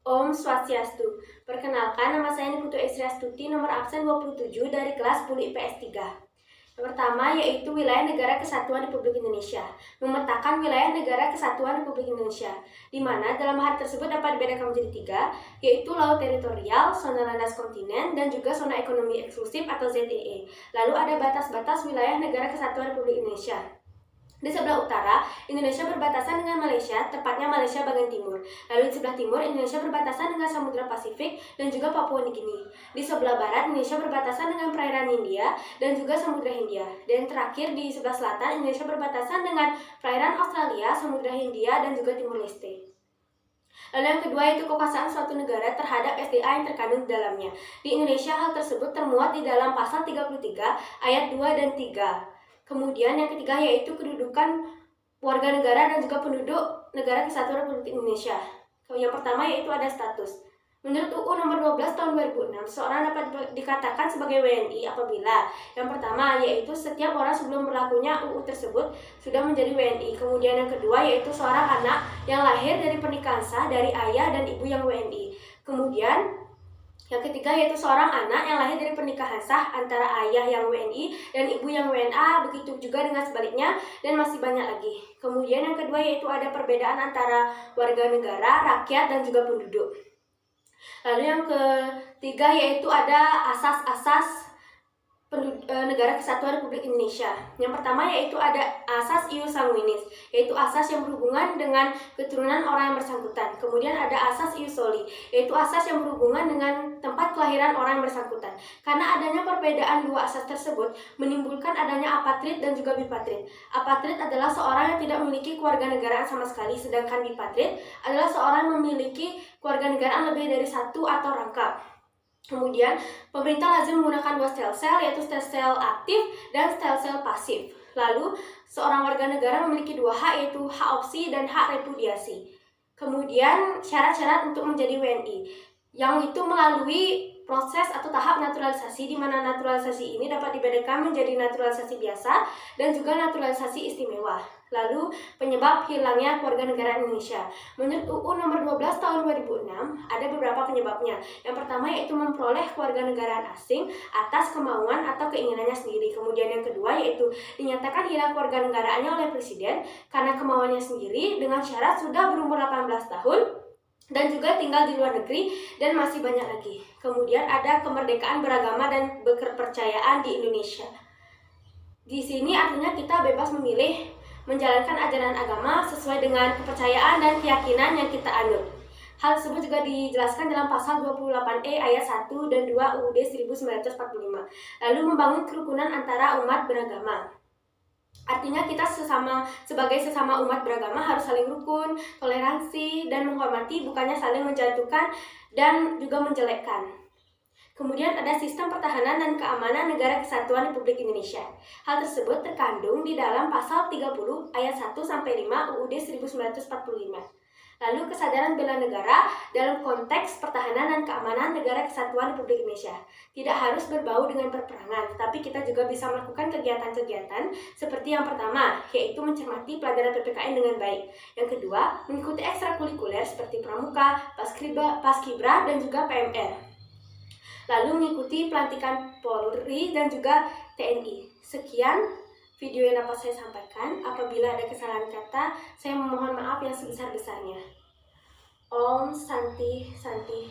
Om Swastiastu. Perkenalkan, nama saya Niputu Esri Astuti, nomor absen 27 dari kelas 10 IPS 3. Yang pertama yaitu wilayah negara kesatuan Republik Indonesia. Memetakan wilayah negara kesatuan Republik Indonesia, di mana dalam hal tersebut dapat dibedakan menjadi 3, yaitu laut teritorial, zona landas kontinen, dan juga zona ekonomi eksklusif atau ZEE. Lalu ada batas-batas wilayah negara kesatuan Republik Indonesia. Di sebelah utara, Indonesia berbatasan dengan Malaysia, tepatnya Malaysia bagian timur. Lalu di sebelah timur, Indonesia berbatasan dengan Samudra Pasifik dan juga Papua Nugini. Di sebelah barat, Indonesia berbatasan dengan perairan Hindia dan juga Samudra Hindia. Dan terakhir, di sebelah selatan, Indonesia berbatasan dengan perairan Australia, Samudra Hindia, dan juga Timur Leste. Lalu yang kedua yaitu kekuasaan suatu negara terhadap SDA yang terkandung di dalamnya. Di Indonesia, hal tersebut termuat di dalam pasal 33 ayat 2 dan 3. Kemudian yang ketiga yaitu kedudukan warga negara dan juga penduduk negara kesatuan Republik Indonesia. Yang pertama yaitu ada status. Menurut UU nomor 12 tahun 2006, seorang dapat dikatakan sebagai WNI apabila yang pertama yaitu setiap orang sebelum berlakunya UU tersebut sudah menjadi WNI. Kemudian yang kedua yaitu seorang anak yang lahir dari pernikahan sah dari ayah dan ibu yang WNI. Kemudian yang ketiga yaitu seorang anak yang lahir dari pernikahan sah antara ayah yang WNI dan ibu yang WNA, begitu juga dengan sebaliknya, dan masih banyak lagi. Kemudian yang kedua yaitu ada perbedaan antara warga negara, rakyat, dan juga penduduk. Lalu yang ketiga yaitu ada asas-asas negara kesatuan Republik Indonesia. Yang pertama yaitu ada asas ius sanguinis, yaitu asas yang berhubungan dengan keturunan orang yang bersangkutan. Kemudian ada asas ius soli, yaitu asas yang berhubungan dengan tempat kelahiran orang yang bersangkutan. Karena adanya perbedaan dua asas tersebut menimbulkan adanya apatrid dan juga bipatrid. Apatrid adalah seorang yang tidak memiliki kewarganegaraan sama sekali, sedangkan bipatrid adalah seorang yang memiliki kewarganegaraan lebih dari satu atau rangkap. Kemudian, pemerintah lazim menggunakan dua sel-sel, yaitu sel-sel aktif dan sel-sel pasif. Lalu, seorang warga negara memiliki dua hak, yaitu hak opsi dan hak repudiasi. Kemudian, syarat-syarat untuk menjadi WNI, yang itu melalui proses atau tahap naturalisasi, di mana naturalisasi ini dapat dibedakan menjadi naturalisasi biasa dan juga naturalisasi istimewa. Lalu, penyebab hilangnya kewarganegaraan Indonesia. Menurut UU nomor 12 tahun 2006, ada beberapa penyebabnya. Yang pertama yaitu memperoleh kewarganegaraan asing atas kemauan atau keinginannya sendiri. Kemudian yang kedua yaitu dinyatakan hilang kewarganegaraannya oleh presiden karena kemauannya sendiri dengan syarat sudah berumur 18 tahun dan juga tinggal di luar negeri, dan masih banyak lagi. Kemudian ada kemerdekaan beragama dan berkepercayaan di Indonesia. Di sini artinya kita bebas memilih menjalankan ajaran agama sesuai dengan kepercayaan dan keyakinan yang kita anut. Hal tersebut juga dijelaskan dalam pasal 28E ayat 1 dan 2 UUD 1945. Lalu membangun kerukunan antara umat beragama. Artinya kita sebagai sesama umat beragama harus saling rukun, toleransi, dan menghormati, bukannya saling menjatuhkan dan juga menjelekkan. Kemudian ada sistem pertahanan dan keamanan negara kesatuan Republik Indonesia. Hal tersebut terkandung di dalam pasal 30 ayat 1 sampai 5 UUD 1945. Lalu kesadaran bela negara dalam konteks pertahanan dan keamanan negara kesatuan Republik Indonesia. Tidak harus berbau dengan perperangan, tetapi kita juga bisa melakukan kegiatan-kegiatan seperti yang pertama, yaitu mencermati pelajaran PPKN dengan baik. Yang kedua, mengikuti ekstrakurikuler seperti pramuka, paskibra, dan juga PMR. Lalu mengikuti pelantikan Polri dan juga TNI. Sekian video yang dapat saya sampaikan. Apabila ada kesalahan kata, saya memohon maaf yang sebesar-besarnya. Om Santi Santi.